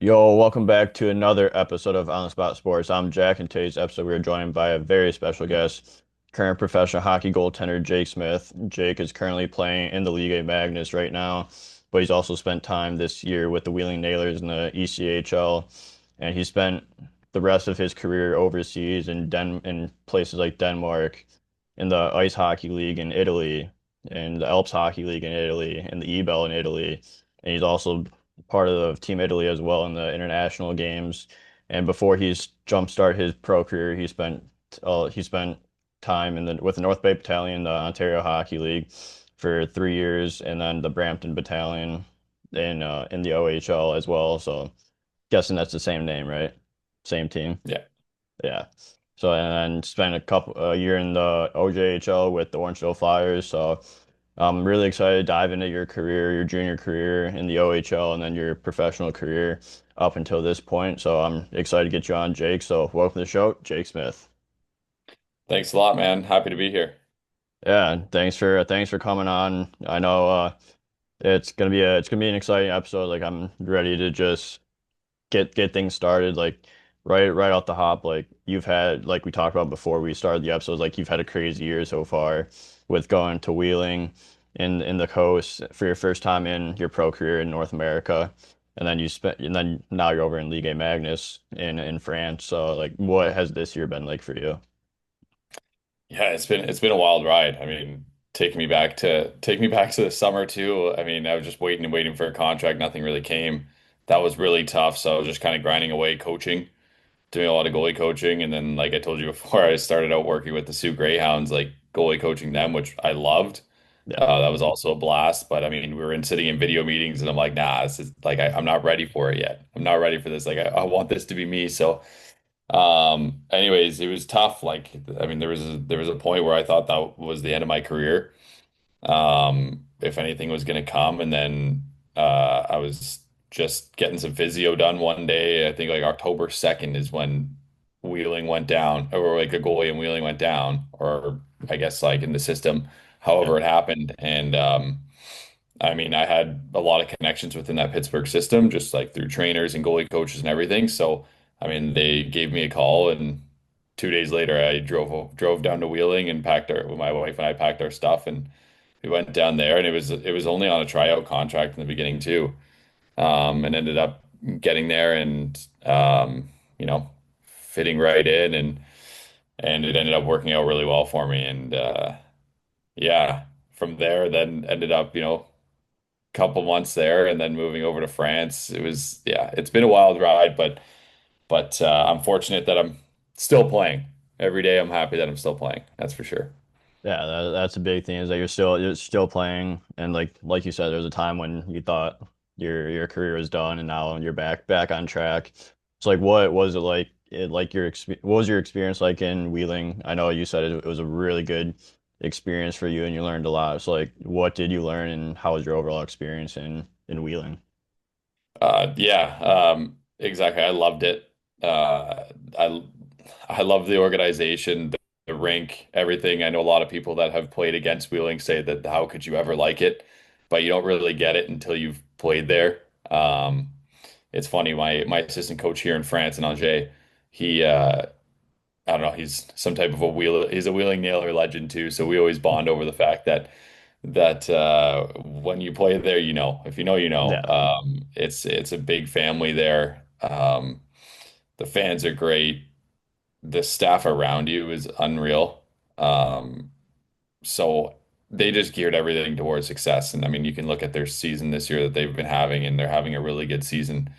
Yo, welcome back to another episode of On the Spot Sports. I'm Jack, and today's episode we are joined by a very special guest, current professional hockey goaltender Jake Smith. Jake is currently playing in the Liga Magnus right now, but he's also spent time this year with the Wheeling Nailers in the ECHL, and he spent the rest of his career overseas in places like Denmark, in the Ice Hockey League in Italy, in the Alps Hockey League in Italy, in the EBEL in Italy, and he's also part of Team Italy as well in the international games. And before he's jump start his pro career, he spent time with the North Bay Battalion, the Ontario Hockey League, for 3 years, and then the Brampton Battalion in the OHL as well. So guessing that's the same name, right? Same team. Yeah. Yeah. So and then spent a year in the OJHL with the Orangeville Flyers. So I'm really excited to dive into your career, your junior career in the OHL, and then your professional career up until this point. So I'm excited to get you on, Jake. So welcome to the show, Jake Smith. Thanks a lot, man. Happy to be here. Yeah, and thanks for coming on. I know it's gonna be an exciting episode. Like I'm ready to just get things started. Like right off the hop. Like you've had like we talked about before we started the episodes. Like you've had a crazy year so far with going to Wheeling in the coast for your first time in your pro career in North America, and then now you're over in Ligue Magnus in France. So like, what has this year been like for you? Yeah, it's been a wild ride. I mean, take me back to the summer too. I mean, I was just waiting and waiting for a contract. Nothing really came. That was really tough. So I was just kind of grinding away, coaching, doing a lot of goalie coaching, and then like I told you before, I started out working with the Sioux Greyhounds, like goalie coaching them, which I loved. Yeah, That was also a blast. But I mean, we were sitting in video meetings, and I'm like, nah, this is like I'm not ready for it yet. I'm not ready for this. Like I want this to be me. So. Anyways, it was tough. Like, I mean, there was a point where I thought that was the end of my career. If anything was going to come, and then I was just getting some physio done one day. I think like October 2nd is when Wheeling went down, or like a goalie and Wheeling went down, or I guess like in the system, yeah, however it happened. And I mean, I had a lot of connections within that Pittsburgh system, just like through trainers and goalie coaches and everything. So, I mean, they gave me a call, and 2 days later, I drove down to Wheeling and my wife and I packed our stuff, and we went down there. And it was only on a tryout contract in the beginning too, and ended up getting there and you know, fitting right in, and it ended up working out really well for me. And yeah, from there, then ended up, couple months there and then moving over to France. Yeah, it's been a wild ride, but I'm fortunate that I'm still playing. Every day I'm happy that I'm still playing. That's for sure. yeah. That's a big thing is that you're still playing, and like you said, there was a time when you thought your career was done, and now you're back on track. So like, what was it like? What was your experience like in Wheeling? I know you said it was a really good experience for you, and you learned a lot. So like, what did you learn, and how was your overall experience in Wheeling? Yeah, exactly. I loved it. I love the organization, the rink, everything. I know a lot of people that have played against Wheeling say that how could you ever like it, but you don't really get it until you've played there. It's funny, my assistant coach here in France in Angers, he I don't know, he's a Wheeling Nailer legend too. So we always bond over the fact that when you play there, if you know, you know. Yeah, It's a big family there. The fans are great. The staff around you is unreal. So they just geared everything towards success. And I mean, you can look at their season this year that they've been having, and they're having a really good season.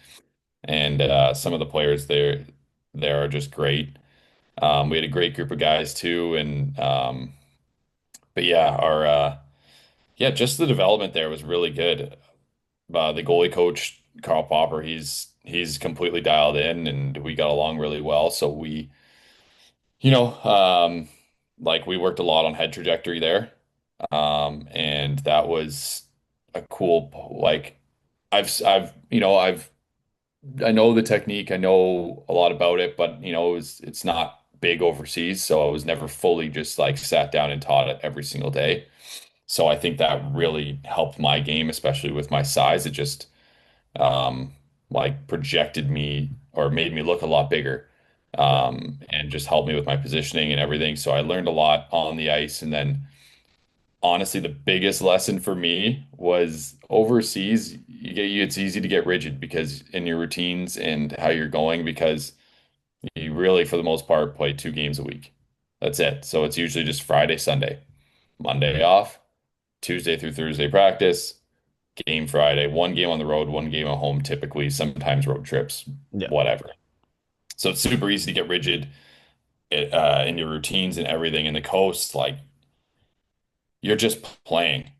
And some of the players there are just great. We had a great group of guys too, and but yeah, our yeah, just the development there was really good. The goalie coach Carl Popper, he's completely dialed in, and we got along really well. So you know, like we worked a lot on head trajectory there, and that was a cool like I know the technique, I know a lot about it, but it's not big overseas, so I was never fully just like sat down and taught it every single day. So I think that really helped my game, especially with my size. It just um, like projected me or made me look a lot bigger, Yeah. and just helped me with my positioning and everything. So I learned a lot on the ice. And then honestly, the biggest lesson for me was overseas, it's easy to get rigid because in your routines and how you're going, because you really, for the most part, play 2 games a week. That's it. So it's usually just Friday, Sunday, Monday off, Tuesday through Thursday practice, game Friday, 1 game on the road, 1 game at home, typically, sometimes road trips, Yeah. whatever. So it's super easy to get rigid in your routines and everything. In the coast, like you're just playing.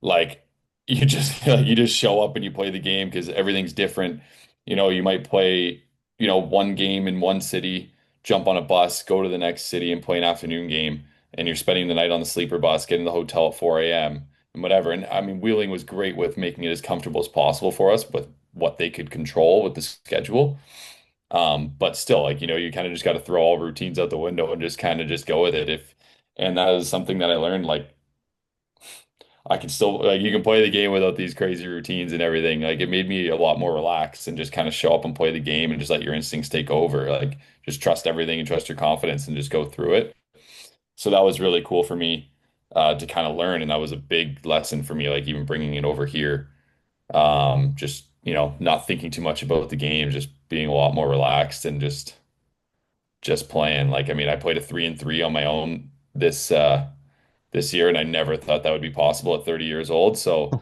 Like you just you just show up and you play the game because everything's different. You might play, 1 game in one city, jump on a bus, go to the next city and play an afternoon game, and you're spending the night on the sleeper bus, getting to the hotel at 4 a.m. and whatever. And I mean, Wheeling was great with making it as comfortable as possible for us with what they could control with the schedule. But still, like, you kind of just got to throw all routines out the window and just kind of just go with it. And that is something that I learned, like, I can still like you can play the game without these crazy routines and everything. Like it made me a lot more relaxed and just kind of show up and play the game and just let your instincts take over. Like just trust everything and trust your confidence and just go through it. So that was really cool for me to kind of learn, and that was a big lesson for me. Like even bringing it over here, just not thinking too much about the game, just being a lot more relaxed and just playing. Like I mean, I played a 3-3 on my own this year, and I never thought that would be possible at 30 years old. So,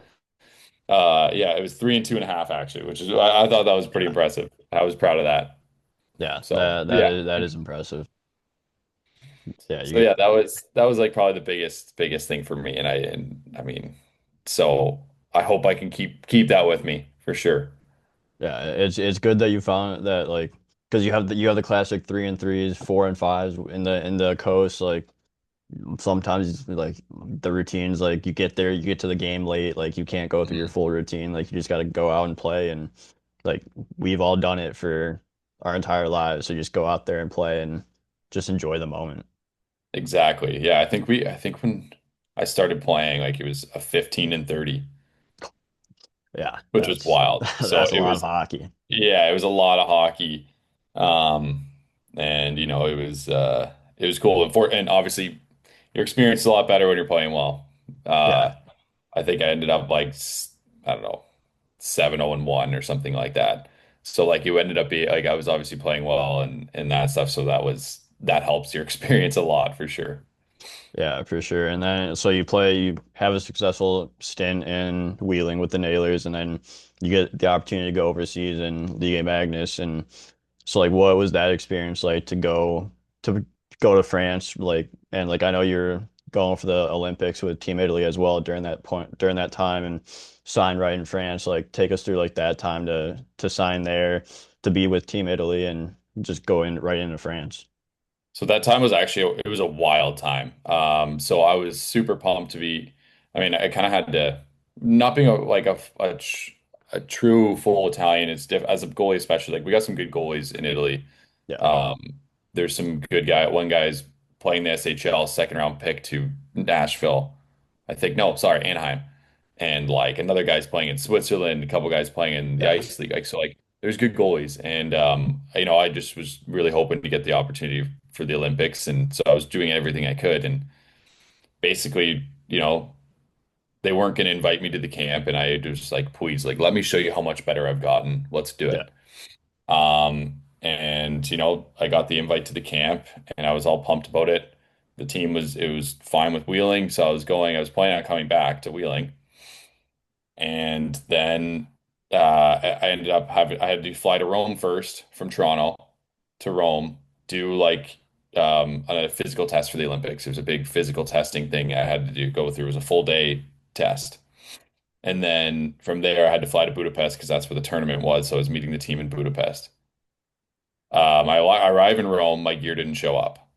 yeah, it was 3 and 2.5 actually, which is I thought that was pretty Yeah. impressive. I was proud of that. Yeah. So, That yeah. that is impressive. Yeah, So you yeah, that was like probably the biggest thing for me, and I mean, so I hope I can keep that with me for sure. yeah, it's good that you found that like because you have the classic 3 and 3s, 4 and 5s in the coast. Like sometimes like the routines, like you get there, you get to the game late, like you can't go through your Mhm. full routine. Like you just got to go out and play. And like we've all done it for our entire lives. So just go out there and play and just enjoy the moment. Exactly. Yeah, I think when I started playing, like it was a 15 and 30, Yeah, which was that's wild. So that's a it lot of was hockey. Yeah, it was a lot of hockey. Um, and it was cool. And obviously your experience is a lot better when you're playing well. Yeah. I think I ended up like I don't know, 7-0-1 or something like that. So like you ended up being like I was obviously playing well and that stuff. So that helps your experience a lot for sure. Yeah, for sure. And then so you have a successful stint in Wheeling with the Nailers, and then you get the opportunity to go overseas in Liga Magnus. And so like what was that experience like to go to France, like and like I know you're going for the Olympics with Team Italy as well during that time and sign right in France. Like take us through like that time to sign there, to be with Team Italy and just go in right into France. So that time was actually it was a wild time. So I was super pumped to be. I mean, I kind of had to not being a true full Italian. It's diff as a goalie, especially like we got some good goalies in Italy. Yeah. Um, there's some good guy. One guy's playing the SHL second round pick to Nashville. I think no, sorry, Anaheim. And like another guy's playing in Switzerland, a couple guys playing in the Yeah. ice league. Like so like there's good goalies. And I just was really hoping to get the opportunity for the Olympics. And so I was doing everything I could. And basically, they weren't going to invite me to the camp. And I just like, please, like, let me show you how much better I've gotten. Let's do Yeah. it. And I got the invite to the camp and I was all pumped about it. It was fine with Wheeling, so I was planning on coming back to Wheeling. And then I ended up I had to fly to Rome first from Toronto to Rome, do like a physical test for the Olympics. It was a big physical testing thing I had to go through. It was a full day test. And then from there, I had to fly to Budapest because that's where the tournament was. So I was meeting the team in Budapest. I arrive in Rome, my gear didn't show up.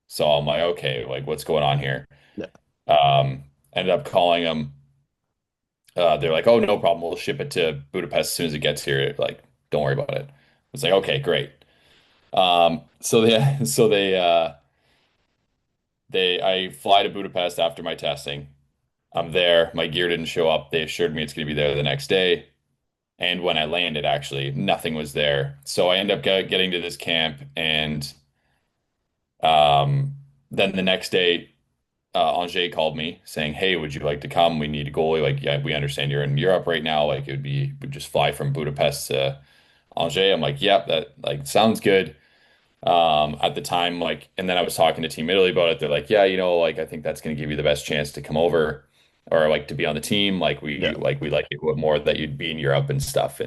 So I'm like, okay, like what's going on here? Yeah. Ended up calling them. They're like, oh, no problem. We'll ship it to Budapest as soon as it gets here. Like, don't worry about it. It's like, okay, great. I fly to Budapest after my testing. I'm there. My gear didn't show up. They assured me it's going to be there the next day. And when I landed, actually, nothing was there. So I end up getting to this camp, and um, then the next day, Angers called me saying, "Hey, would you like to come? We need a goalie. Like, yeah, we understand you're in Europe right now. Like, would just fly from Budapest to Angers." I'm like, "Yep, that like sounds good." At the time, like, and then I was talking to Team Italy about it. They're like, "Yeah, like I think that's going to give you the best chance to come over, or like to be on the team. Yeah. We like it more that you'd be in Europe and stuff."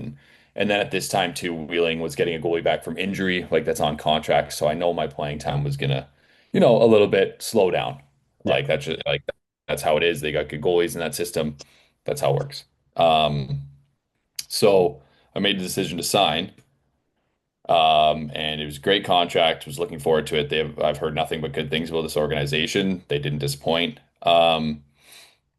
And then at this time too, Wheeling was getting a goalie back from injury, like that's on contract. So I know my playing time was gonna, a little bit slow down. Yeah. Like that's just like that's how it is. They got good goalies in that system. That's how it works. Um, so I made the decision to sign. And it was a great contract. Was looking forward to it. I've heard nothing but good things about this organization. They didn't disappoint.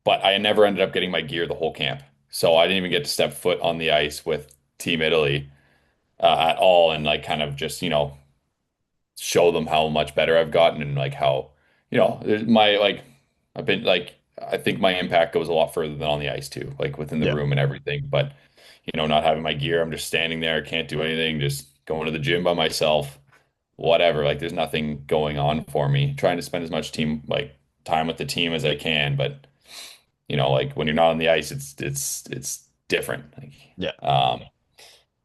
But I never ended up getting my gear the whole camp. So I didn't even get to step foot on the ice with Team Italy at all, and like kind of just, show them how much better I've gotten, and like how, my like I've been like I think my impact goes a lot further than on the ice too, like within the Yeah. room and everything. But not having my gear, I'm just standing there, can't do anything, just going to the gym by myself, whatever. Like there's nothing going on for me. Trying to spend as much team like time with the team as I can, but like when you're not on the ice, it's different. Like, Yeah. um,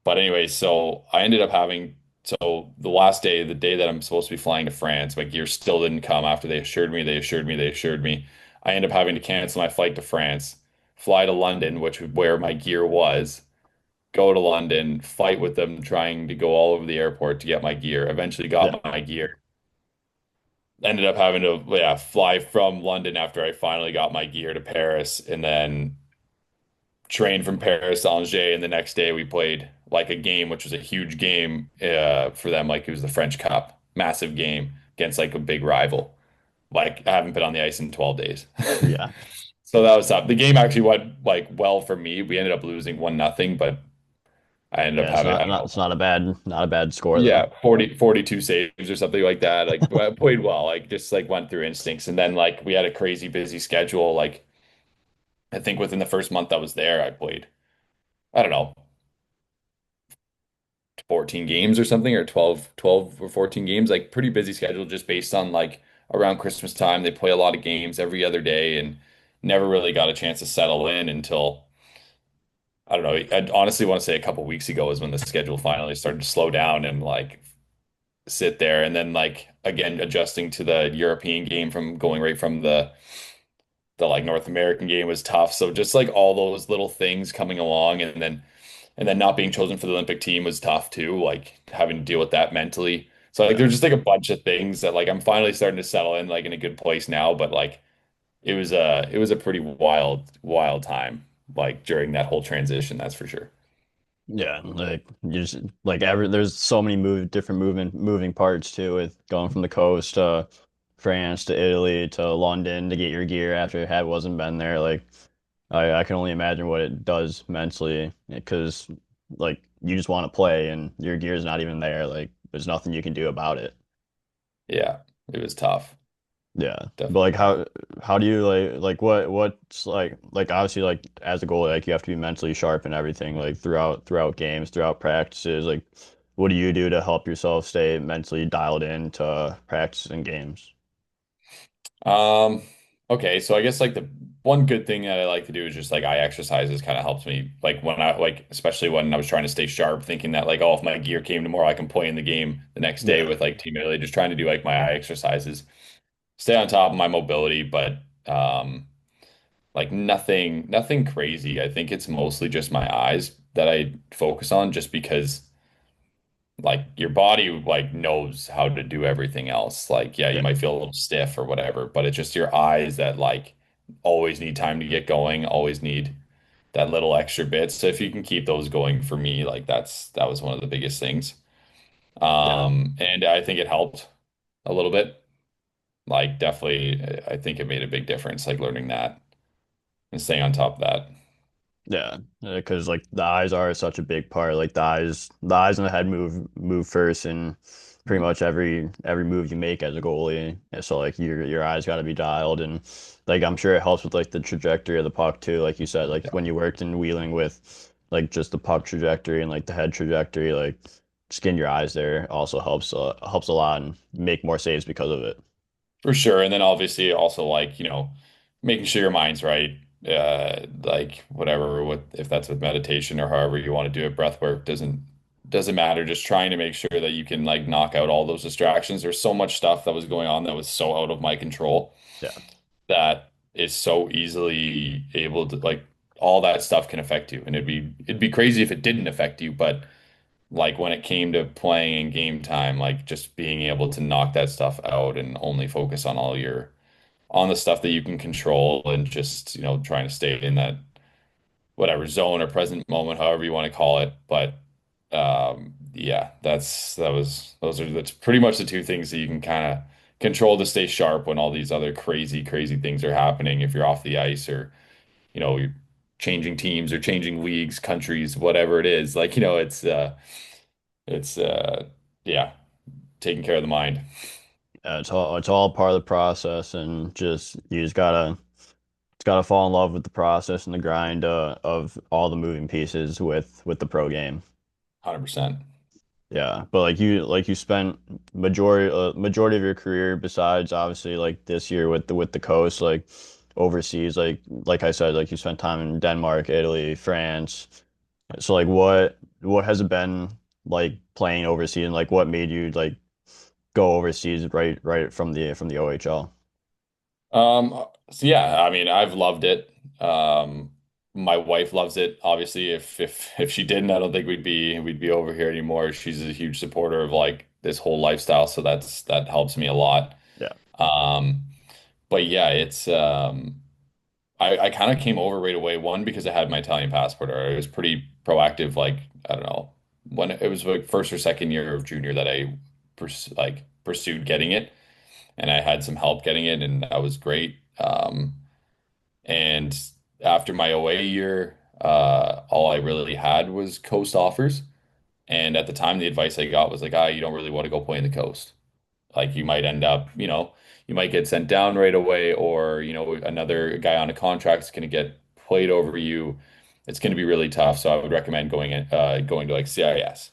but anyways, so I ended up having so the last day, the day that I'm supposed to be flying to France, my gear still didn't come after they assured me. I ended up having to cancel my flight to France, fly to London, which where my gear was, go to London, fight with them, trying to go all over the airport to get my gear. Eventually Yeah. got my gear. Ended up having to, yeah, fly from London after I finally got my gear to Paris, and then trained from Paris to Angers, and the next day we played like a game, which was a huge game for them. Like it was the French Cup, massive game against like a big rival. Like I haven't been on the ice in 12 days. Yeah. So that was tough. The game actually went like well for me. We ended up losing 1-0, but I ended up Yeah. It's having, I not don't not know, it's not a bad score though. yeah, 42 saves or something like that. Like I played well, like just like went through instincts. And then like we had a crazy busy schedule. Like I think within the first month I was there, I played, I don't know, 14 games or something, or 12 or 14 games, like pretty busy schedule just based on like around Christmas time. They play a lot of games every other day, and never really got a chance to settle in until, I don't know. I honestly want to say a couple weeks ago is when the schedule finally started to slow down and like sit there. And then like again, adjusting to the European game from going right from the like North American game was tough. So just like all those little things coming along, and then not being chosen for the Olympic team was tough too, like having to deal with that mentally. So like Yeah. there's just like a bunch of things that like I'm finally starting to settle in like in a good place now, but like it was a pretty wild time like during that whole transition, that's for sure. Yeah, like you just like there's so many different moving parts too with going from the coast to France to Italy to London to get your gear after it had wasn't been there. Like I can only imagine what it does mentally because like you just want to play and your gear is not even there. Like there's nothing you can do about it. Yeah, it was tough. Yeah. But Definitely like tough. how do you like what's like obviously like as a goalie like you have to be mentally sharp and everything like throughout games, throughout practices, like what do you do to help yourself stay mentally dialed in to practice and games? Um, okay, so I guess like the one good thing that I like to do is just like eye exercises kind of helps me like when I like especially when I was trying to stay sharp, thinking that like, oh, if my gear came tomorrow, I can play in the game the next day Yeah. with like Team Italy, just trying to do like my eye exercises, stay on top of my mobility, but like nothing crazy. I think it's mostly just my eyes that I focus on just because like your body like knows how to do everything else. Like, yeah, you Yeah. might feel a little stiff or whatever, but it's just your eyes that like always need time to get going, always need that little extra bit. So if you can keep those going for me, like that was one of the biggest things. Yeah. And I think it helped a little bit. Like definitely, I think it made a big difference, like learning that and staying on top of that. Yeah, because like the eyes are such a big part. Like the eyes and the head move first, and pretty much every move you make as a goalie. And so like your eyes got to be dialed, and like I'm sure it helps with like the trajectory of the puck too. Like you said, like Yeah. when you worked in Wheeling with like just the puck trajectory and like the head trajectory, like just getting your eyes there also helps a lot and make more saves because of it. For sure. And then obviously also like, making sure your mind's right. Like whatever with if that's with meditation or however you want to do it, breath work doesn't matter. Just trying to make sure that you can like knock out all those distractions. There's so much stuff that was going on that was so out of my control Yeah. that is so easily able to like all that stuff can affect you. And it'd be crazy if it didn't affect you, but like when it came to playing in game time, like just being able to knock that stuff out and only focus on the stuff that you can control and just, trying to stay in that whatever zone or present moment, however you want to call it. But yeah, that's pretty much the two things that you can kind of control to stay sharp when all these other crazy, crazy things are happening if you're off the ice or, you're changing teams or changing leagues, countries, whatever it is. Like, it's yeah, taking care of the mind. Yeah, it's all part of the process and just you just gotta fall in love with the process and the grind of all the moving pieces with the pro game. 100%. Yeah, but like you spent majority of your career besides obviously like this year with the coast like overseas like I said like you spent time in Denmark, Italy, France. So like what has it been like playing overseas and like what made you like go overseas right from the OHL? So yeah, I mean, I've loved it. My wife loves it. Obviously, if she didn't, I don't think we'd be over here anymore. She's a huge supporter of like this whole lifestyle, so that helps me a lot. Yeah. Um, but yeah, it's I kind of came over right away. One, because I had my Italian passport, or I was pretty proactive. Like I don't know when it was like first or second year of junior that I pursued getting it, and I had some help getting it, and that was great. And after my OA year, all I really had was coast offers. And at the time, the advice I got was like, you don't really want to go play in the coast. Like you might end up, you might get sent down right away, or, another guy on a contract is going to get played over you. It's going to be really tough. So I would recommend going to like CIS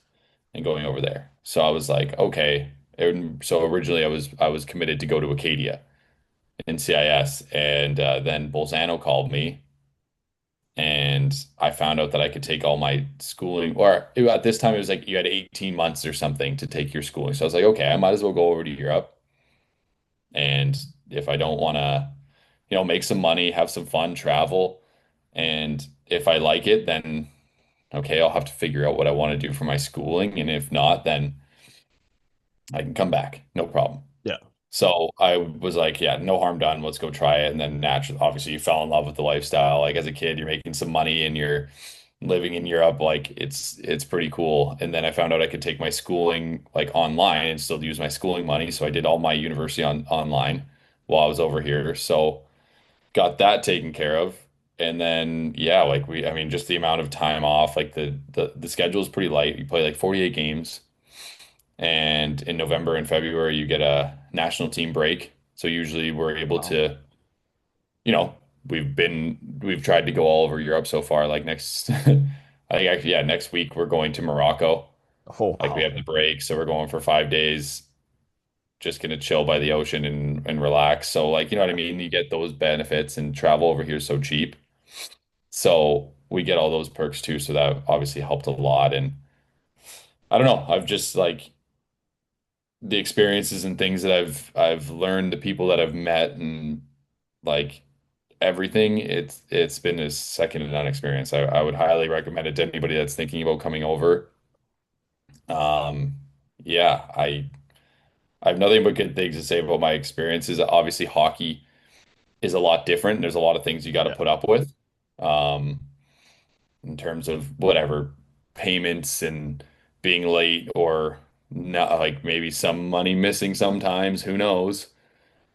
and going over there. So I was like, okay. And so originally I was committed to go to Acadia in CIS, and then Bolzano called me, and I found out that I could take all my schooling, or at this time it was like you had 18 months or something to take your schooling. So I was like, okay, I might as well go over to Europe, and if I don't want to, make some money, have some fun, travel, and if I like it, then okay, I'll have to figure out what I want to do for my schooling, and if not, then I can come back, no problem. Yeah. So I was like, yeah, no harm done. Let's go try it. And then naturally, obviously, you fell in love with the lifestyle. Like as a kid, you're making some money and you're living in Europe. Like it's pretty cool. And then I found out I could take my schooling like online and still use my schooling money. So I did all my university online while I was over here. So got that taken care of. And then yeah, like I mean, just the amount of time off, like the schedule is pretty light. You play like 48 games. And in November and February, you get a national team break. So usually we're able Wow. to, you know, we've tried to go all over Europe so far. Like next, I think actually, yeah, next week we're going to Morocco. Oh Like we wow. have the break, so we're going for 5 days, just gonna chill by the ocean and relax. So like, you know what I Yeah. mean? You get those benefits and travel over here is so cheap. So we get all those perks too. So that obviously helped a lot. And I don't know, I've just like the experiences and things that I've learned, the people that I've met, and like everything, it's been a second to none experience. I would highly recommend it to anybody that's thinking about coming over. Um, yeah, I have nothing but good things to say about my experiences. Obviously, hockey is a lot different. There's a lot of things you got to Yeah. put up with, um, in terms of whatever payments and being late or not, like maybe some money missing sometimes. Who knows?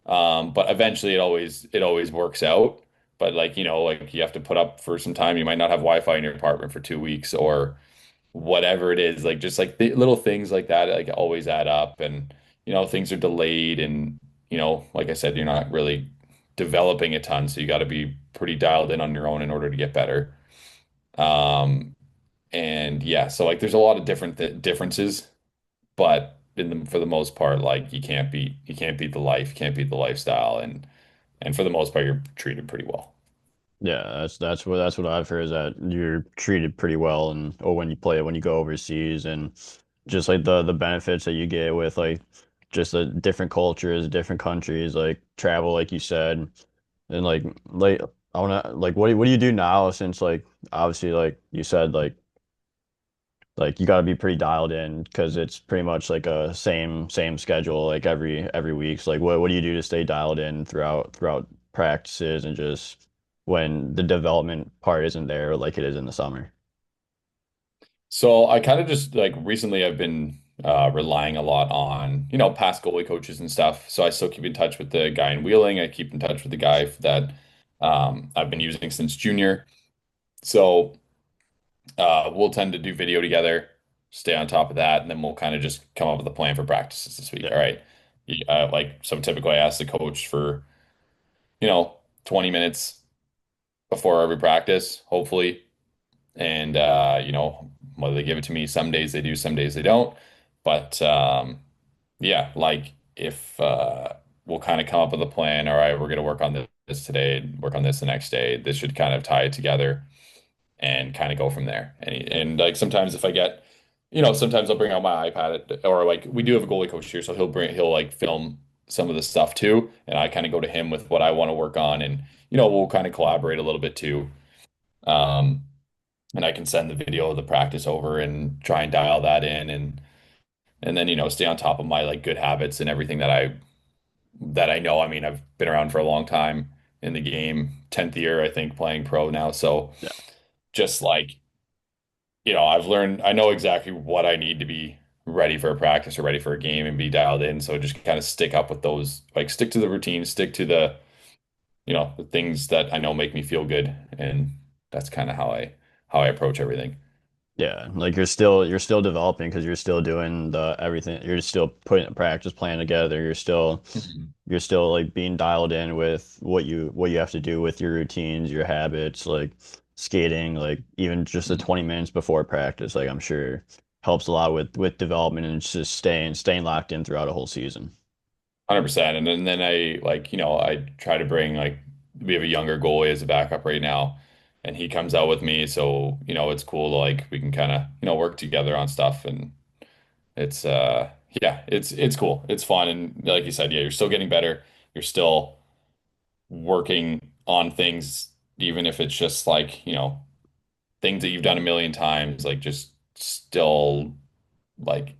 But eventually it always works out. But like, like you have to put up for some time. You might not have Wi-Fi in your apartment for 2 weeks or whatever it is. Like just like the little things like that, like always add up and things are delayed and like I said, you're not really developing a ton. So you got to be pretty dialed in on your own in order to get better. And yeah, so like there's a lot of different th differences, but for the most part, like you can't beat the life, you can't beat the lifestyle, and for the most part, you're treated pretty well. Yeah, that's what I've heard is that you're treated pretty well and or when you go overseas and just like the benefits that you get with like just the different cultures, different countries, like travel, like you said, and like I wanna like what do you do now since like obviously like you said like you got to be pretty dialed in because it's pretty much like a same schedule like every week. So like what do you do to stay dialed in throughout practices and just when the development part isn't there like it is in the summer? So I kind of just like recently I've been relying a lot on, past goalie coaches and stuff. So I still keep in touch with the guy in Wheeling. I keep in touch with the guy that I've been using since junior. So we'll tend to do video together, stay on top of that, and then we'll kind of just come up with a plan for practices this week. All Yeah, right. Like so typically I ask the coach for, 20 minutes before every practice, hopefully. And whether they give it to me, some days they do, some days they don't. But yeah, like if we'll kind of come up with a plan, all right, we're gonna work on this today, work on this the next day. This should kind of tie it together and kind of go from there. And like sometimes if I get, sometimes I'll bring out my iPad or like we do have a goalie coach here, so he'll like film some of the stuff too, and I kind of go to him with what I want to work on, and we'll kind of collaborate a little bit too. Um, and I can send the video of the practice over and try and dial that in and then stay on top of my like good habits and everything that I know. I mean, I've been around for a long time in the game, 10th year I think playing pro now. So yeah, just like, I've learned I know exactly what I need to be ready for a practice or ready for a game and be dialed in. So just kind of stick up with those, like stick to the routine, stick to the things that I know make me feel good. And that's kind of how I approach everything. yeah. Like you're still developing because you're still doing the everything. You're still putting a practice plan together. Mhm. You're still like being dialed in with what you have to do with your routines, your habits, like skating, like even just the 20 minutes before practice, like I'm sure helps a lot with development and just staying locked in throughout a whole season. 100%. And then I like, I try to bring like we have a younger goalie as a backup right now, and he comes out with me, so it's cool to like we can kind of, work together on stuff and it's yeah, it's cool. It's fun and like you said, yeah, you're still getting better. You're still working on things even if it's just like, things that you've done a million times, like just still like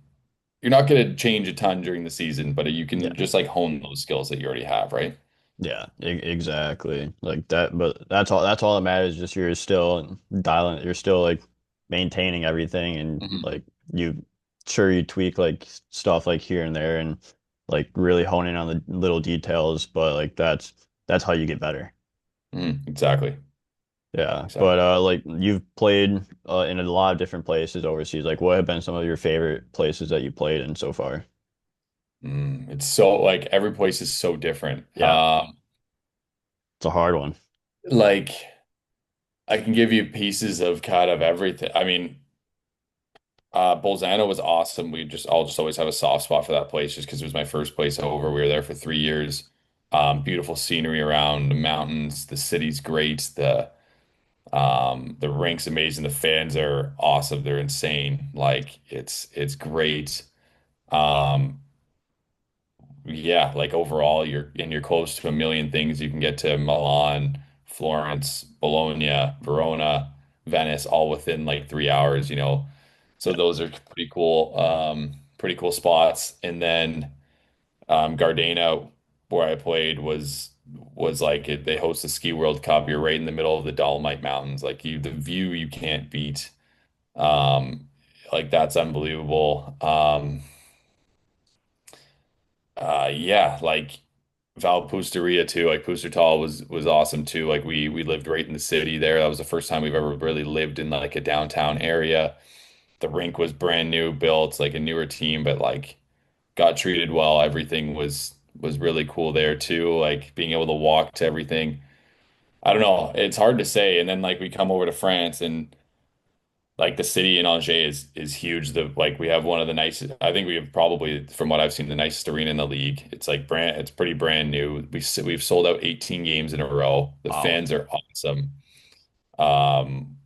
you're not going to change a ton during the season, but you can Yeah. just like hone those skills that you already have, right? Yeah, exactly. Like that, but that's all that matters. Just you're still dialing, you're still like maintaining everything and Mhm. like you sure you tweak like stuff like here and there and like really honing on the little details, but like that's how you get better. Exactly. Yeah. Exactly. But like you've played in a lot of different places overseas. Like what have been some of your favorite places that you played in so far? It's so like every place is so different. Yeah, it's a hard one. Like I can give you pieces of kind of everything. I mean, Bolzano was awesome. I'll just always have a soft spot for that place just because it was my first place over. We were there for 3 years. Beautiful scenery around the mountains. The city's great. The rink's amazing. The fans are awesome. They're insane. Like it's great. Um, yeah, like overall, you're close to a million things. You can get to Milan, Florence, Bologna, Verona, Venice, all within like 3 hours. So those are pretty cool spots. And then Gardena, where I played, was like they host the Ski World Cup. You're right in the middle of the Dolomite Mountains. Like the view you can't beat. Um, like that's unbelievable. Yeah, like Valpusteria too. Like Pustertal was awesome too. Like we lived right in the city there. That was the first time we've ever really lived in like a downtown area. The rink was brand new, built like a newer team, but like got treated well. Everything was really cool there too. Like being able to walk to everything. I don't know. It's hard to say. And then like we come over to France and like the city in Angers is huge. The like we have one of the nicest. I think we have probably, from what I've seen, the nicest arena in the league. It's like brand. It's pretty brand new. We've sold out 18 games in a row. The Wow. fans are awesome.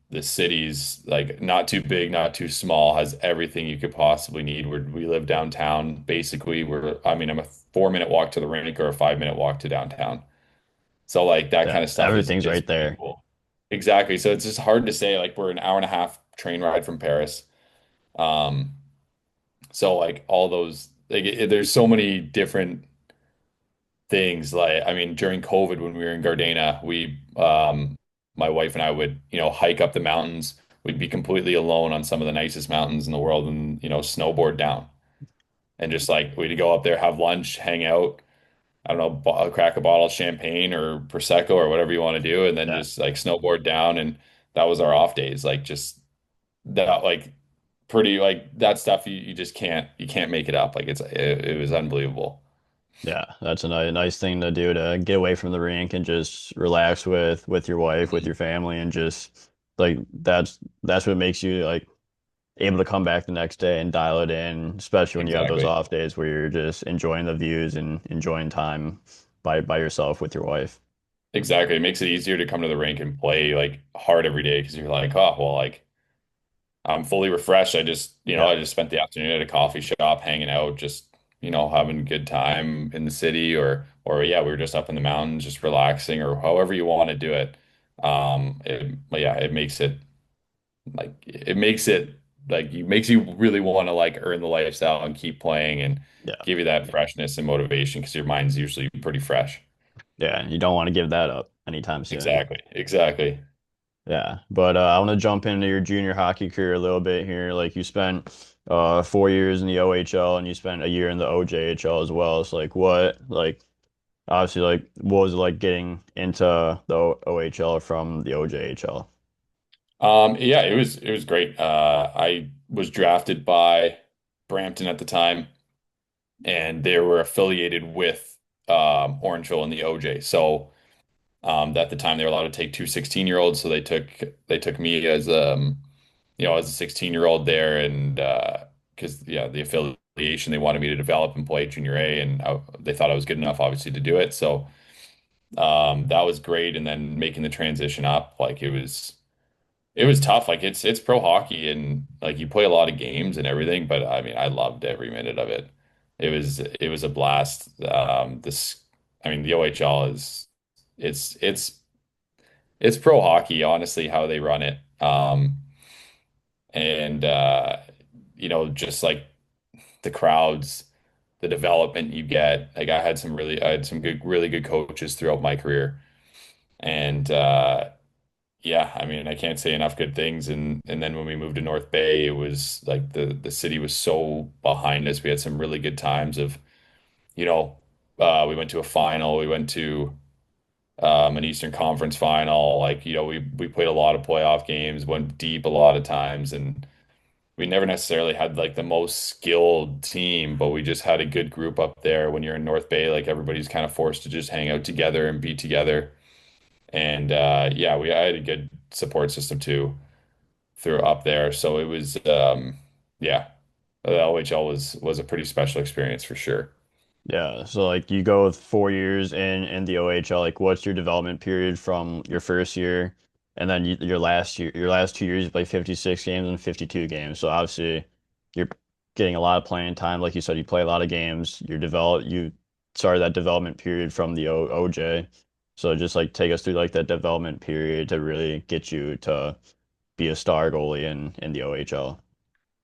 The city's like not too big, not too small. Has everything you could possibly need. We live downtown. Basically, I mean, I'm a 4 minute walk to the rink or a 5 minute walk to downtown. So like that Yeah, kind of stuff everything's is right pretty there. cool. Exactly. So it's just hard to say. Like we're an hour and a half train ride from Paris. Um, so like all those like there's so many different things. Like I mean, during COVID when we were in Gardena, we my wife and I would, hike up the mountains. We'd be completely alone on some of the nicest mountains in the world and, snowboard down. And just like we'd go up there, have lunch, hang out, I don't know, crack a bottle of champagne or Prosecco or whatever you want to do, and then Yeah, just like snowboard down. And that was our off days. Like just that, like pretty, like that stuff you just can't make it up. Like it was unbelievable. yeah, that's a nice thing to do to get away from the rink and just relax with your wife, with Mhm. your family, and just like that's what makes you like able to come back the next day and dial it in, especially when you have those Exactly. off days where you're just enjoying the views and enjoying time by yourself with your wife. Exactly. It makes it easier to come to the rink and play like hard every day because you're like, oh, well, like I'm fully refreshed. Yeah, I just spent the afternoon at a coffee shop hanging out, just, having a good time in the city or yeah, we were just up in the mountains, just relaxing or however you want to do it. Yeah, it makes it like it makes you really want to like earn the lifestyle and keep playing and yeah, give you that freshness and motivation because your mind's usually pretty fresh. yeah. You don't want to give that up anytime soon. Exactly. Exactly. Yeah, but I want to jump into your junior hockey career a little bit here. Like you spent 4 years in the OHL and you spent a year in the OJHL as well. So like obviously what was it like getting into the OHL from the OJHL? Yeah, it was great. I was drafted by Brampton at the time, and they were affiliated with Orangeville and the OJ. So at the time they were allowed to take two 16-year-olds, so they took me as as a 16-year-old there, and because yeah, the affiliation they wanted me to develop and play junior A, and they thought I was good enough, obviously, to do it. So that was great, and then making the transition up, like it was tough. Like it's pro hockey and like you play a lot of games and everything, but I mean I loved every minute of it. It was a blast. I mean the OHL it's it's it's pro hockey, honestly, how they run it. And just like the crowds, the development you get. Like I had some good, really good coaches throughout my career. And yeah, I mean, I can't say enough good things. And then when we moved to North Bay, it was like the city was so behind us. We had some really good times of, you know, we went to a final, we went to an Eastern Conference final. Like, we played a lot of playoff games, went deep a lot of times, and we never necessarily had like the most skilled team, but we just had a good group up there. When you're in North Bay, like everybody's kind of forced to just hang out together and be together. And yeah, I had a good support system too through up there. So it was yeah, the OHL was a pretty special experience for sure. Yeah, so like you go with 4 years in the OHL, like what's your development period from your first year and then your last 2 years you play 56 games and 52 games. So obviously you're getting a lot of playing time. Like you said, you play a lot of games. You started that development period from the OJ. So just like take us through like that development period to really get you to be a star goalie in the OHL.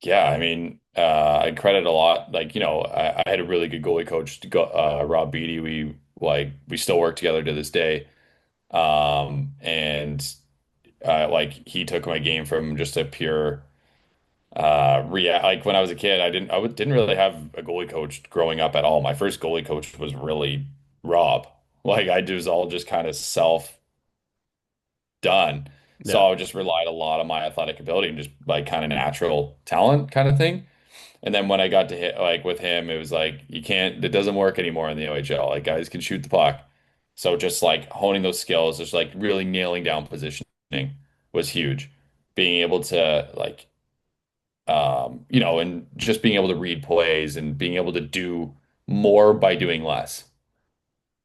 Yeah, I mean, I credit a lot. Like, I had a really good goalie coach, Rob Beatty. We still work together to this day. And like he took my game from just a pure like when I was a kid, didn't really have a goalie coach growing up at all. My first goalie coach was really Rob. Like I was all just kind of self done. So Yeah. I just relied a lot on my athletic ability and just like kind of natural talent kind of thing. And then when I got to hit like with him, it was like it doesn't work anymore in the OHL. Like guys can shoot the puck. So just like honing those skills, just like really nailing down positioning was huge being able to like and just being able to read plays and being able to do more by doing less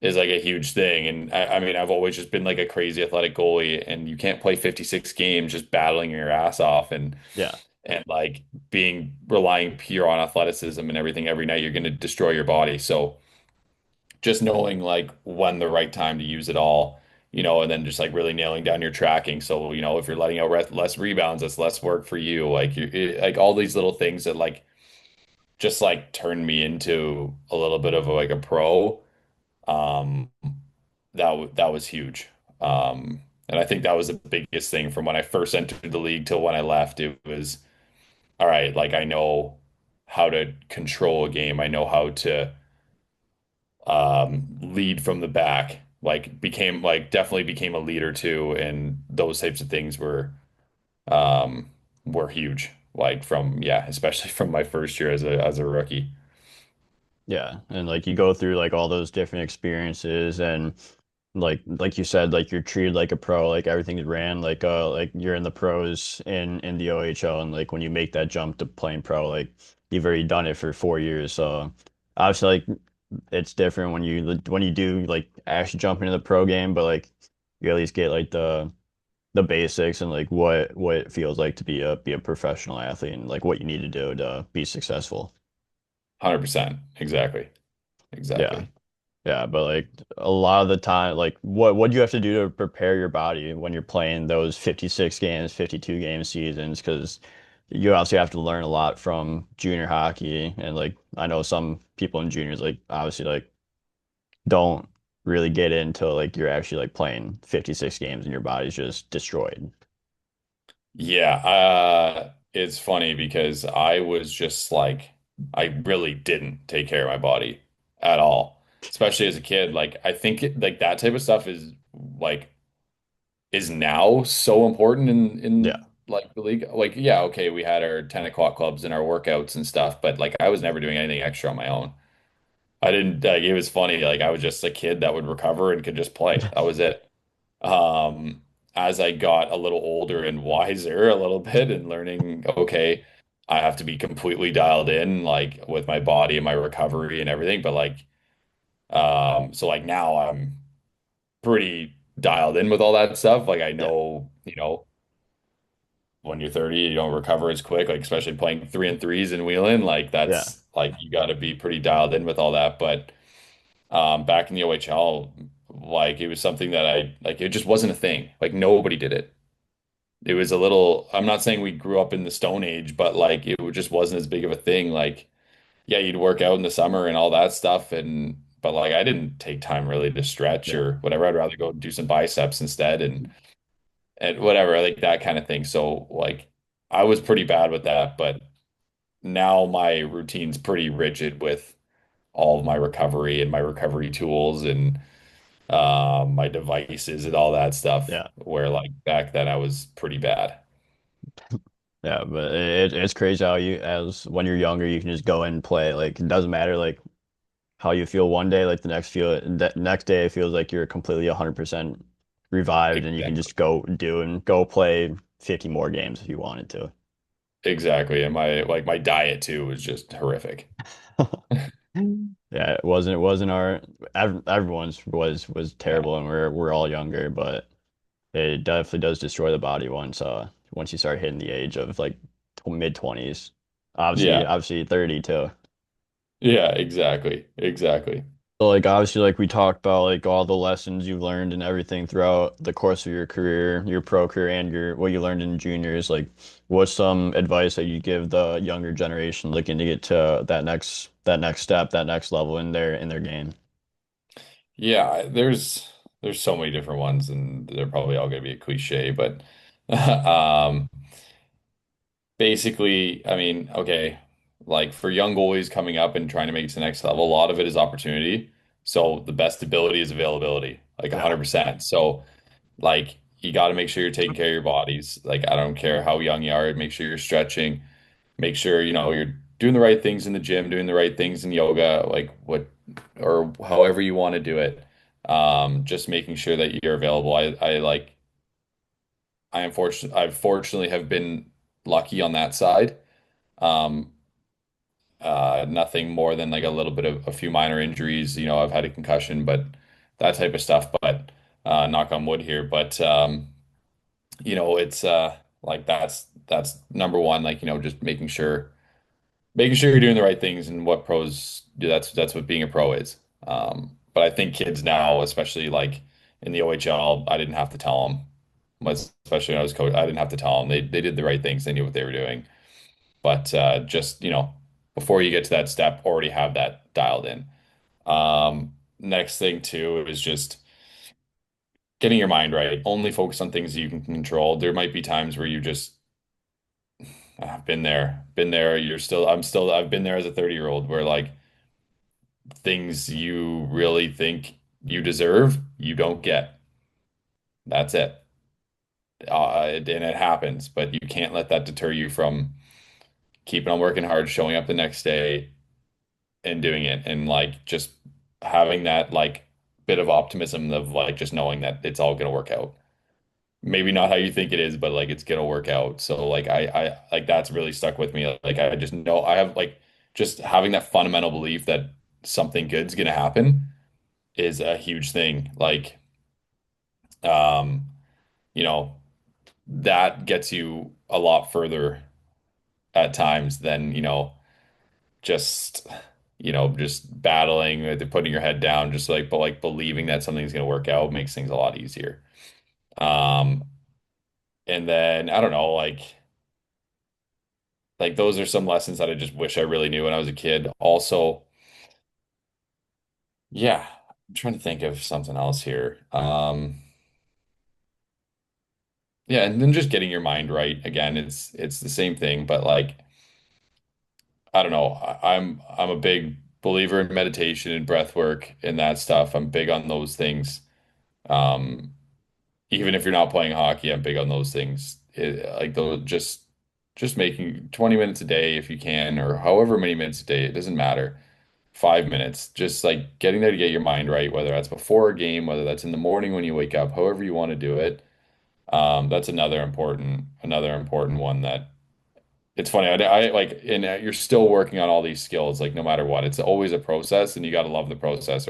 is like a huge thing. And I mean, I've always just been like a crazy athletic goalie, and you can't play 56 games just battling your ass off Yeah. and like being relying pure on athleticism and everything every night. You're going to destroy your body. So just knowing like when the right time to use it all, and then just like really nailing down your tracking. So, if you're letting out less rebounds, that's less work for you. Like like all these little things that like just like turned me into a little bit of like a pro. Um, that was huge. And I think that was the biggest thing from when I first entered the league till when I left. It was all right, like I know how to control a game. I know how to lead from the back. Like became like definitely became a leader too, and those types of things um were huge. Like from yeah, especially from my first year as a rookie. Yeah. And like you go through like all those different experiences and like you said, like you're treated like a pro, like everything's ran like you're in the pros in the OHL and like when you make that jump to playing pro, like you've already done it for 4 years. So obviously like it's different when you do like actually jump into the pro game, but like you at least get like the basics and like what it feels like to be a professional athlete and like what you need to do to be successful. 100%. Exactly. Yeah. Exactly. Yeah, but like a lot of the time, like what do you have to do to prepare your body when you're playing those 56 games, 52 game seasons? Because you also have to learn a lot from junior hockey, and like I know some people in juniors like obviously like don't really get into like you're actually like playing 56 games and your body's just destroyed. Yeah, it's funny because I was just like, I really didn't take care of my body at all, especially as a kid. Like, I think like that type of stuff like is now so important Yeah, in like the league. Like, yeah, okay, we had our 10 o'clock clubs and our workouts and stuff, but like I was never doing anything extra on my own. I didn't like it was funny. Like I was just a kid that would recover and could just play. That was it. Um, as I got a little older and wiser a little bit and learning, okay, I have to be completely dialed in, like with my body and my recovery and everything. But like, so like now I'm pretty dialed in with all that stuff. Like I yeah, know, when you're 30, you don't recover as quick, like especially playing 3-on-3s and wheeling, like yeah, that's like you got to be pretty dialed in with all that. But back in the OHL, like it was something that I like it just wasn't a thing. Like nobody did it. It was a little, I'm not saying we grew up in the Stone Age, but like it just wasn't as big of a thing. Like, yeah, you'd work out in the summer and all that stuff. But like I didn't take time really to stretch yeah, or whatever. I'd rather go do some biceps instead and whatever, like that kind of thing. So like I was pretty bad with that, but now my routine's pretty rigid with all of my recovery and my recovery tools and my devices and all that stuff. yeah. Where like back then I was pretty bad. Yeah, but it's crazy how you as when you're younger you can just go in and play. Like it doesn't matter like how you feel one day, like the next day it feels like you're completely 100% revived and you can Exactly. just go do and go play 50 more games if you wanted to. Exactly. And my diet too was just horrific. Yeah, it wasn't our everyone's was Yeah. terrible and we're all younger, but it definitely does destroy the body once you start hitting the age of like mid 20s. Yeah. Obviously 30 too. Yeah, exactly. Exactly. So like obviously like we talked about like all the lessons you've learned and everything throughout the course of your career, your pro career and your what you learned in juniors. Like what's some advice that you give the younger generation looking to get to that next step, that next level in their game? Yeah, there's so many different ones and they're probably all gonna be a cliche, but um basically, I mean, okay, like for young goalies coming up and trying to make it to the next level, a lot of it is opportunity. So the best ability is availability, like Yeah. 100%. So like you got to make sure you're taking care of your bodies. Like I don't care how young you are, make sure you're stretching, make sure you're doing the right things in the gym, doing the right things in yoga, like what or however you want to do it. Just making sure that you're available. I fortunately have been lucky on that side. Um, Nothing more than like a little bit of a few minor injuries. I've had a concussion, but that type of stuff. But knock on wood here. But it's like that's number one. Like, just making sure you're doing the right things and what pros do. That's what being a pro is. But I think kids now, especially like in the OHL, I didn't have to tell them. Especially when I was coach, I didn't have to tell them. They did the right things. They knew what they were doing. But just before you get to that step, already have that dialed in. Next thing too is just getting your mind right. Only focus on things that you can control. There might be times where you just I've been there. I've been there as a 30-year-old where like things you really think you deserve, you don't get. That's it. And it happens, but you can't let that deter you from keeping on working hard, showing up the next day and doing it, and like just having that like bit of optimism of like just knowing that it's all gonna work out. Maybe not how you think it is, but like it's gonna work out. So like I like that's really stuck with me. Like I just know I have like just having that fundamental belief that something good's gonna happen is a huge thing. Like um, you know, that gets you a lot further at times than, just just battling putting your head down, just like but like believing that something's gonna work out makes things a lot easier. Um, and then I don't know, like those are some lessons that I just wish I really knew when I was a kid. Also, yeah, I'm trying to think of something else here. Yeah, and then just getting your mind right. Again, it's the same thing, but like I don't know. I'm a big believer in meditation and breath work and that stuff. I'm big on those things. Um, Even if you're not playing hockey, I'm big on those things. Like those just making 20 minutes a day if you can, or however many minutes a day, it doesn't matter. 5 minutes, just like getting there to get your mind right, whether that's before a game, whether that's in the morning when you wake up, however you want to do it. That's another important one that it's funny. I like, and you're still working on all these skills, like no matter what. It's always a process, and you got to love the process,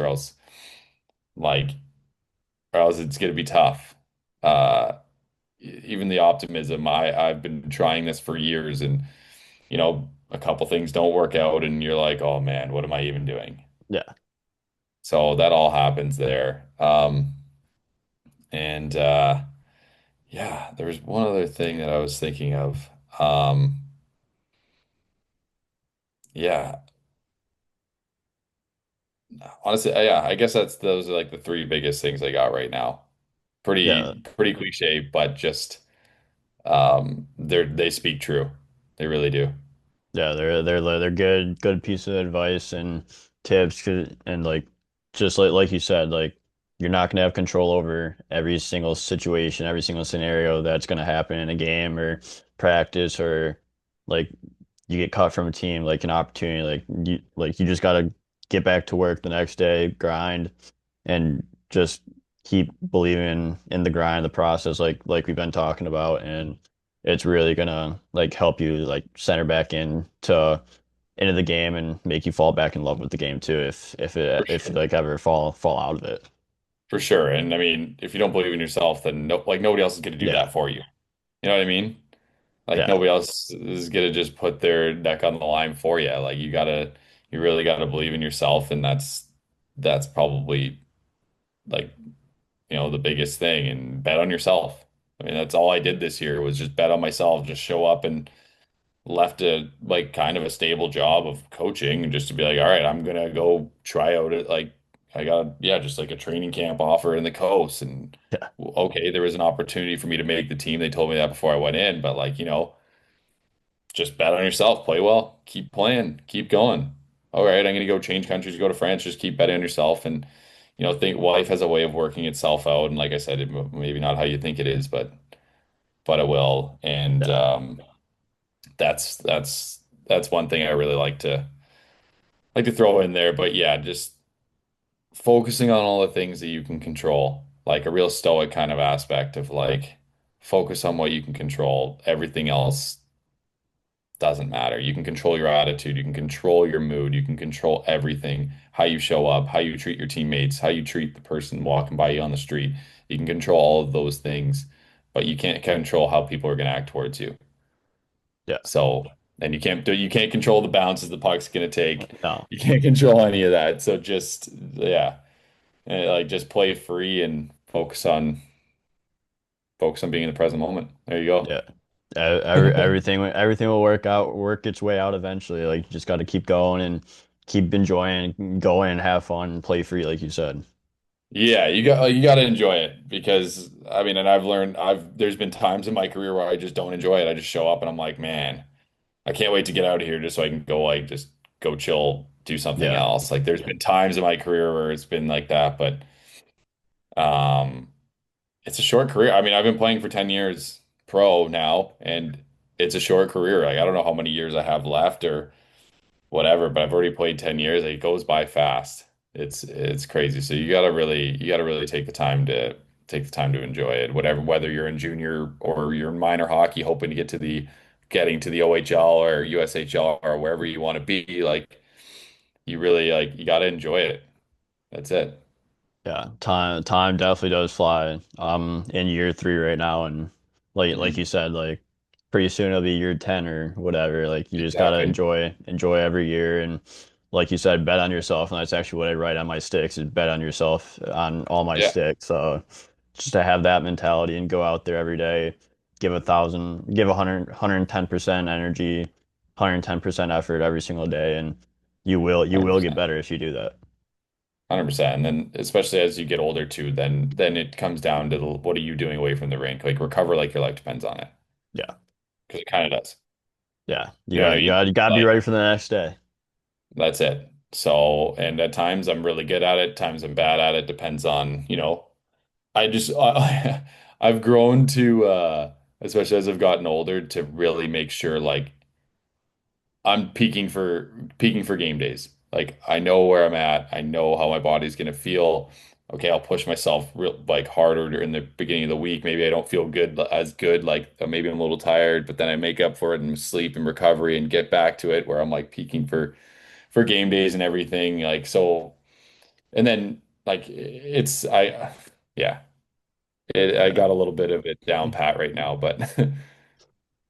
like, or else it's gonna be tough. Even the optimism. I've been trying this for years, and a couple things don't work out, and you're like, oh man, what am I even doing? Yeah. So that all happens there. And yeah, there was one other thing that I was thinking of. Um, yeah, honestly, yeah, I guess those are like the three biggest things I got right now. Yeah. Pretty cliche, but just they speak true. They really do. Yeah, they're good piece of advice and tips and like just like you said, like you're not gonna have control over every single situation, every single scenario that's gonna happen in a game or practice or like you get caught from a team, like an opportunity, like you just gotta get back to work the next day, grind and just keep believing in the grind, the process like we've been talking about and it's really gonna like help you like center back into the game and make you fall back in love with the game too For if you sure. like ever fall out of it. For sure. And I mean, if you don't believe in yourself, then nobody else is going to do Yeah. that for you. You know what I mean? Like Yeah. nobody else is going to just put their neck on the line for you. Like you really got to believe in yourself, and that's probably like, the biggest thing and bet on yourself. I mean, that's all I did this year was just bet on myself, just show up and left a like kind of a stable job of coaching just to be like, all right, I'm gonna go try out it. Like I got, yeah, just like a training camp offer in the coast. And Yeah. okay, there was an opportunity for me to make the team. They told me that before I went in, but like, just bet on yourself, play well, keep playing, keep going. All right, I'm gonna go change countries, go to France, just keep betting on yourself and think life has a way of working itself out. And like I said, maybe not how you think it is, but it will. And Yeah. that's one thing I really like to throw in there. But yeah, just focusing on all the things that you can control, like a real stoic kind of aspect of like focus on what you can control. Everything else doesn't matter. You can control your attitude, you can control your mood, you can control everything, how you show up, how you treat your teammates, how you treat the person walking by you on the street. You can control all of those things, but you can't control how people are going to act towards you. Yeah. So, and you can't control the bounces the puck's going to take. No. You can't control any of that. So just yeah, like just play free and focus on being in the present moment. There you go. Yeah. Everything will work its way out eventually. Like you just got to keep going and keep enjoying, going and have fun and play free, like you said. Yeah, you got to enjoy it because I mean, and I've there's been times in my career where I just don't enjoy it. I just show up and I'm like, man, I can't wait to get out of here just so I can go like just go chill, do something Yeah. else. Like there's been times in my career where it's been like that, but um it's a short career. I mean, I've been playing for 10 years pro now and it's a short career. Like I don't know how many years I have left or whatever, but I've already played 10 years. It goes by fast. It's crazy. So you gotta really take the time to enjoy it. Whatever, whether you're in junior or you're in minor hockey, hoping to getting to the OHL or USHL or wherever you want to be, like you really like you gotta enjoy it. That's it. Yeah, time definitely does fly. I'm in year 3 right now, and like Mhm. you said, like pretty soon it'll be year 10 or whatever. Like you just gotta Exactly. enjoy every year, and like you said, bet on yourself. And that's actually what I write on my sticks is bet on yourself on all my Yeah, sticks. So just to have that mentality and go out there every day, give 1,000, give 110% energy, 110% effort every single day, and you will get 100%. better if you do that. 100%. And then especially as you get older too, then it comes down to what are you doing away from the rink? Like recover like your life depends on it. Yeah. Because it kind of does. Yeah, You know what I mean? you got to be Like ready for the next day. that's it. So, and at times I'm really good at it, times I'm bad at it, depends on, I just I've grown to especially as I've gotten older to really make sure like I'm peaking for game days. Like I know where I'm at. I know how my body's gonna feel. Okay, I'll push myself real like harder in the beginning of the week. Maybe I don't feel good. Like maybe I'm a little tired, but then I make up for it in sleep and recovery and get back to it where I'm like peaking for game days and everything. Like so, and then like yeah, I Yeah, got a little bit of it down pat right now, but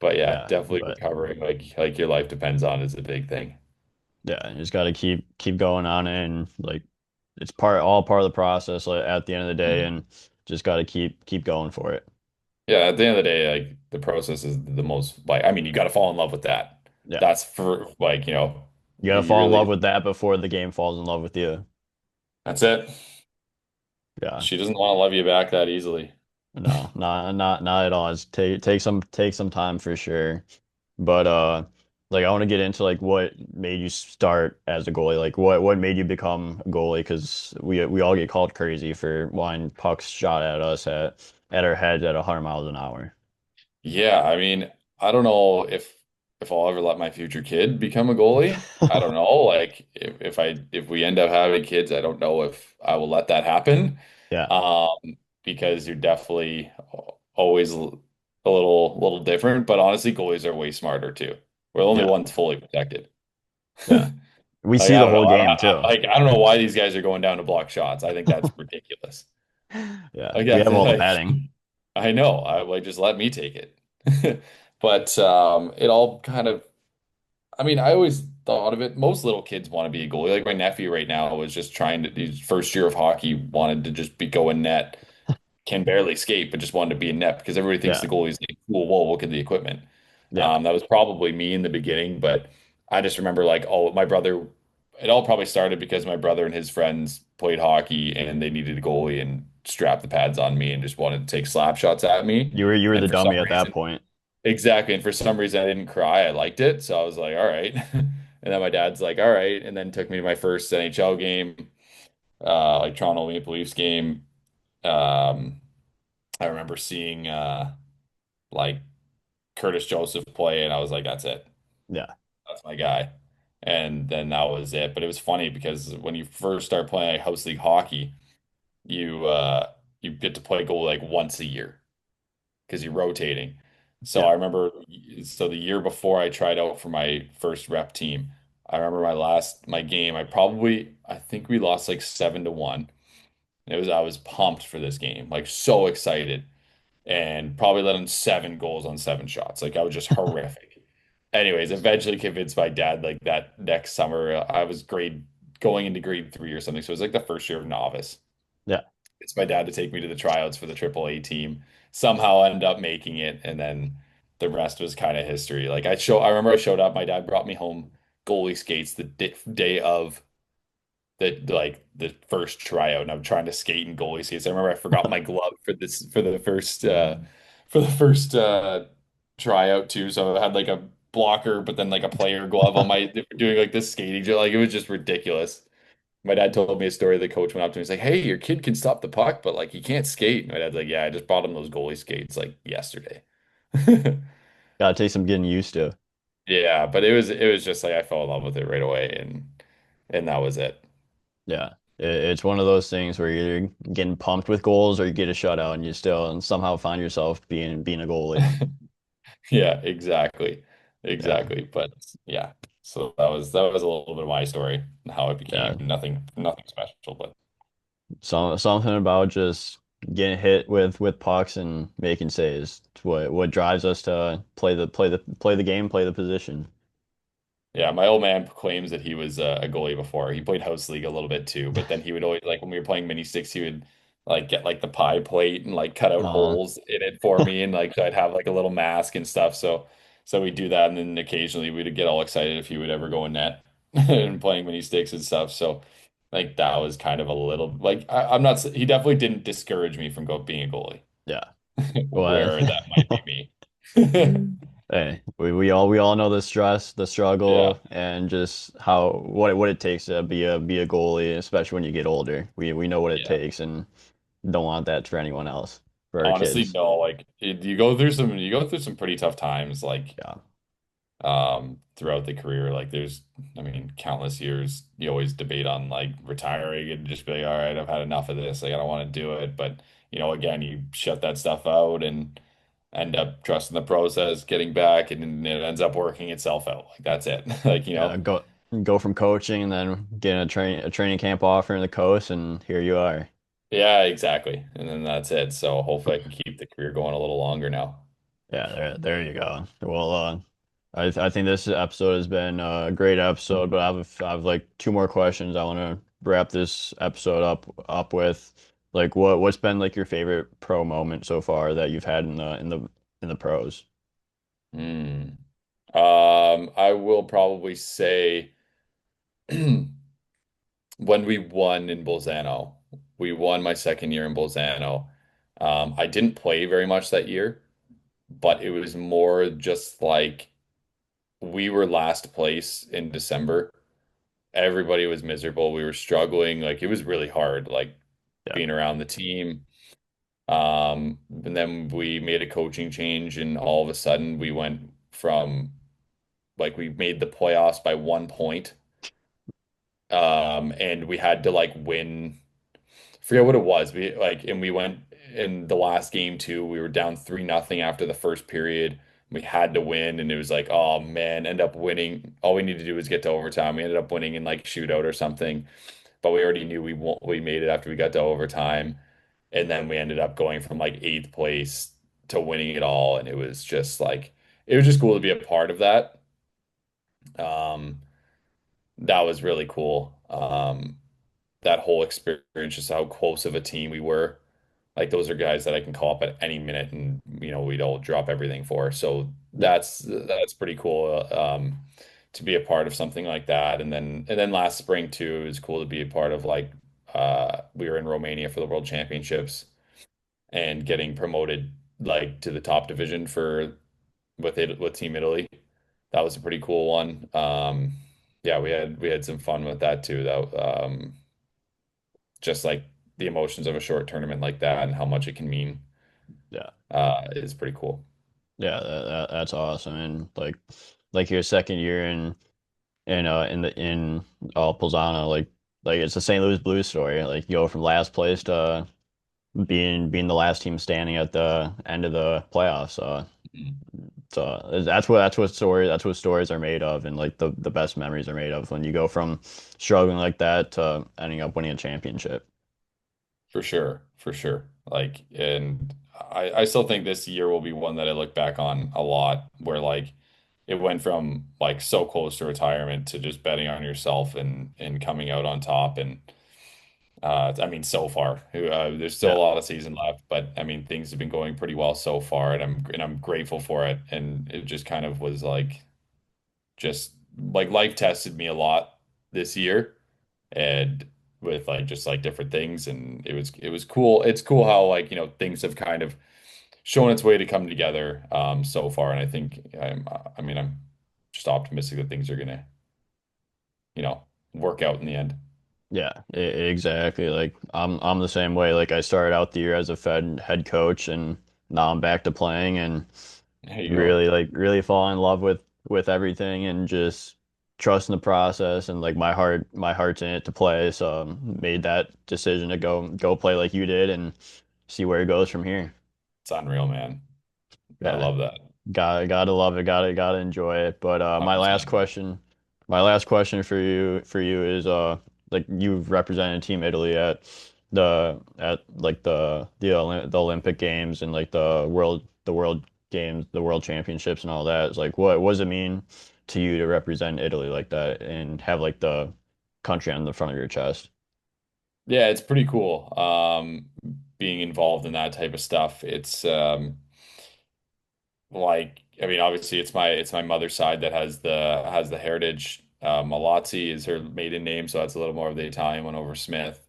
but yeah, yeah, definitely but recovering like your life depends on is a big thing. yeah, you just got to keep going on it, and like it's all part of the process. Like at the end of the day, and just got to keep going for it. Yeah, at the end of the day, like the process is the most like I mean, you got to fall in love with that. Yeah, That's for like, you got to you fall in love really with that before the game falls in love with you. that's it. Yeah, She doesn't want to love you back that easily. no, not at all. It's take some time for sure. But like I want to get into like what made you start as a goalie. Like what made you become a goalie? Because we all get called crazy for wanting pucks shot at us at our heads at 100 miles an hour. Yeah, I mean, I don't know if I'll ever let my future kid become a goalie. I don't know. Like if we end up having kids, I don't know if I will let that happen. Yeah, Um, because you're definitely always a little different. But honestly, goalies are way smarter too. We're the only yeah, ones fully protected. yeah. We Like see I the don't know. whole game too. I don't know why these guys are going down to block shots. I think that's ridiculous. Yeah, Like we yeah, have all the like padding. I know. I like just let me take it. But it all kind of I mean, I always thought of it. Most little kids want to be a goalie. Like my nephew right now was just trying to his first year of hockey wanted to just be go in net. Can barely skate, but just wanted to be in net because everybody thinks Yeah, the goalie's like, cool, whoa, look at the equipment. yeah. That was probably me in the beginning, but I just remember like, oh, my brother, it all probably started because my brother and his friends played hockey and they needed a goalie and strapped the pads on me and just wanted to take slap shots at me. You were And the for some dummy at that reason, point. exactly. And for some reason, I didn't cry. I liked it. So I was like, all right. And then my dad's like, all right. And then took me to my first NHL game, like Toronto Maple Leafs game. Um, I remember seeing like Curtis Joseph play, and I was like, that's it. Yeah, That's my guy. And then that was it. But it was funny because when you first start playing like house league hockey, you you get to play goal like once a year. because you're rotating. So Yeah. I remember, so the year before I tried out for my first rep team, I remember my game. I think we lost like 7-1. I was pumped for this game, like so excited, and probably let in 7 goals on 7 shots. Like I was just horrific. Anyways, eventually convinced my dad like that next summer I was going into grade 3 or something. So it was like the first year of novice. Yeah. It's my dad to take me to the tryouts for the AAA team. Somehow I ended up making it, and then the rest was kind of history. I remember I showed up. My dad brought me home goalie skates the day of the first tryout, and I'm trying to skate in goalie skates. I remember I forgot my glove for the first tryout too. So I had like a blocker, but then like a player glove on my doing like this skating. Like it was just ridiculous. My dad told me a story. The coach went up to me. He's like, "Hey, your kid can stop the puck, but like he can't skate." And my dad's like, "Yeah, I just bought him those goalie skates like yesterday." Gotta take some getting used to. Yeah, but it was just like I fell in love with it right away, and that was it. Yeah. It's one of those things where you're getting pumped with goals or you get a shutout and you still and somehow find yourself being a goalie. Yeah, exactly. Yeah. Exactly. But yeah. So that was a little bit of my story, how it Yeah. became nothing special, but Something about just getting hit with pucks and making saves. It's what drives us to play the game, play the position. yeah, my old man claims that he was a goalie before. He played house league a little bit too, but then he would always like when we were playing mini sticks, he would like get like the pie plate and like cut out Uh, holes in it for me, and like so I'd have like a little mask and stuff. So we'd do that, and then occasionally we'd get all excited if he would ever go in net and playing mini sticks and stuff. So like that was kind of a little like I'm not. He definitely didn't discourage me from being a goalie, yeah. Well, where that might be me. hey, we all know the stress, the Yeah, struggle, and just how what it takes to be a goalie, especially when you get older. We know what it yeah. takes and don't want that for anyone else, for our Honestly, kids. no, like you go through some pretty tough times like Yeah. throughout the career. Like there's I mean, countless years you always debate on like retiring and just be like, all right, I've had enough of this. Like I don't want to do it. But again, you shut that stuff out and end up trusting the process, getting back, and it ends up working itself out. Like that's it. Like, Yeah, go from coaching and then get a training camp offer in the coast and here you are. yeah, exactly. And then that's it. So hopefully I can keep the career going a little longer now. Yeah, there you go. Well, I think this episode has been a great episode, but I have like two more questions I want to wrap this episode up with. Like, what's been like your favorite pro moment so far that you've had in the pros? Hmm. I will probably say when we won in Bolzano, we won my second year in Bolzano. I didn't play very much that year, but it was more just like we were last place in December. Everybody was miserable. We were struggling. Like it was really hard, like Yeah, being around the team. And then we made a coaching change, and all of a sudden we went from like we made the playoffs by 1 point. And we had to like win. Forget what it was. We went in the last game too. We were down 3-0 after the first period. We had to win, and it was like, oh man, end up winning. All we needed to do was get to overtime. We ended up winning in like shootout or something, but we already knew we made it after we got to overtime, and then we ended up going from like eighth place to winning it all, and it was just cool to be a part of that. Um, that was really cool. That whole experience, just how close of a team we were. Like those are guys that I can call up at any minute and we'd all drop everything for. So yeah, that's pretty cool to be a part of something like that. And then last spring too, it was cool to be a part of like we were in Romania for the World Championships and getting promoted like to the top division with Team Italy. That was a pretty cool one. Yeah, we had some fun with that too. Just like the emotions of a short tournament like that and how much it can mean yeah, is pretty cool. yeah. That's awesome. And like your second year in Polzana, like it's the St. Louis Blues story. Like you go from last place to being the last team standing at the end of the playoffs. Mhm. So that's what stories are made of, and like the best memories are made of when you go from struggling like that to ending up winning a championship. For sure, for sure. Like, and I still think this year will be one that I look back on a lot, where like it went from like so close to retirement to just betting on yourself and coming out on top. And I mean, so far, there's still a Yeah, lot of season left, but I mean, things have been going pretty well so far, and I'm grateful for it. And it just kind of was like just like life tested me a lot this year and with like just like different things, and it was cool. It's cool how like things have kind of shown its way to come together so far, and I think I'm just optimistic that things are gonna you know work out in the end. yeah, exactly. Like I'm the same way. Like I started out the year as a Fed head coach, and now I'm back to playing, and There you go. really fall in love with everything, and just trusting the process, and like my heart's in it to play. So made that decision to go play like you did, and see where it goes from here. It's unreal, man. I Yeah. love that. Gotta love it. Gotta enjoy it. But my last 100%, man. question, my last question for you is like you've represented Team Italy at like the Olympic Games, and like the world games, the world championships, and all that. It's like what does it mean to you to represent Italy like that and have like the country on the front of your chest? Yeah, it's pretty cool. Being involved in that type of stuff. It's like I mean, obviously it's my mother's side that has the heritage. Malazzi is her maiden name, so that's a little more of the Italian one over Smith.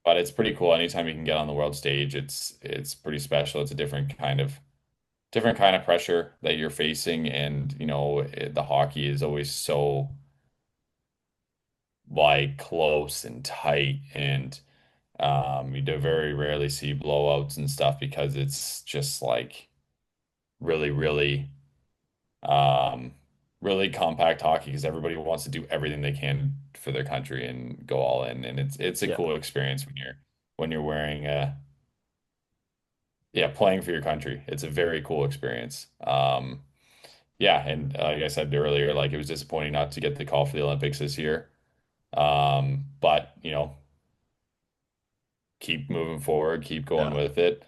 But it's pretty cool. Anytime you can get on the world stage, it's pretty special. It's a different kind of pressure that you're facing, and the hockey is always so like close and tight, and you do very rarely see blowouts and stuff because it's just like really, really um, really compact hockey because everybody wants to do everything they can for their country and go all in, and it's a Yeah, cool experience when you're wearing yeah, playing for your country. It's a very cool experience. Yeah, and like I said earlier, like it was disappointing not to get the call for the Olympics this year. But keep moving forward, keep going yeah, with it.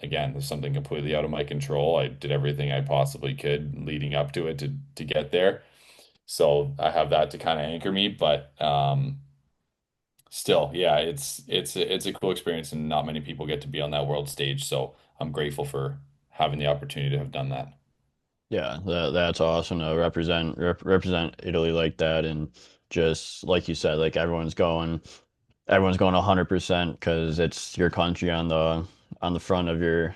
Again, there's something completely out of my control. I did everything I possibly could leading up to it to get there. So I have that to kind of anchor me, but still, yeah, it's a cool experience, and not many people get to be on that world stage. So I'm grateful for having the opportunity to have done that. yeah. That's awesome to represent Italy like that, and just like you said, like everyone's going 100% because it's your country on the front of your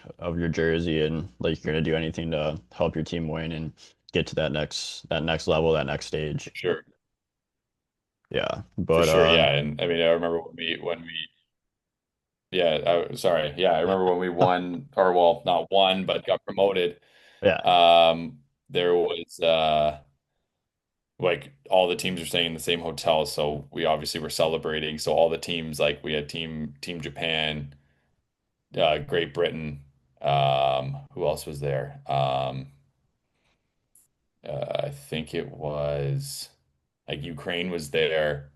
jersey, and like you're gonna do anything to help your team win and get to that next level, that next For stage. sure. Yeah, For but sure, yeah. And I mean, I remember yeah, sorry. Yeah, I remember when we won, or well, not won, but got promoted. yeah, There was like all the teams were staying in the same hotel, so we obviously were celebrating. So all the teams, like we had Team Japan, Great Britain, who else was there? I think it was like Ukraine was there,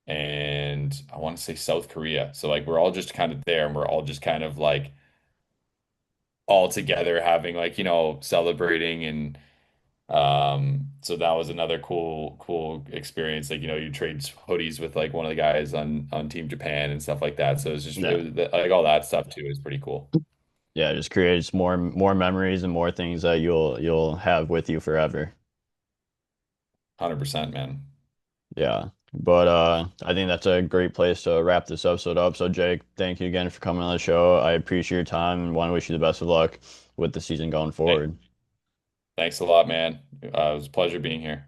and I want to say South Korea. So like we're all just kind of there, and we're all just kind of like all together having like celebrating. And so that was another cool experience. Like you trade hoodies with like one of the guys on Team Japan and stuff like that. So it yeah, was like all that stuff too is pretty cool. yeah. Just creates more memories and more things that you'll have with you forever. 100%, man. Yeah. But I think that's a great place to wrap this episode up. So Jake, thank you again for coming on the show. I appreciate your time and want to wish you the best of luck with the season going Hey, forward. thanks a lot, man. It was a pleasure being here.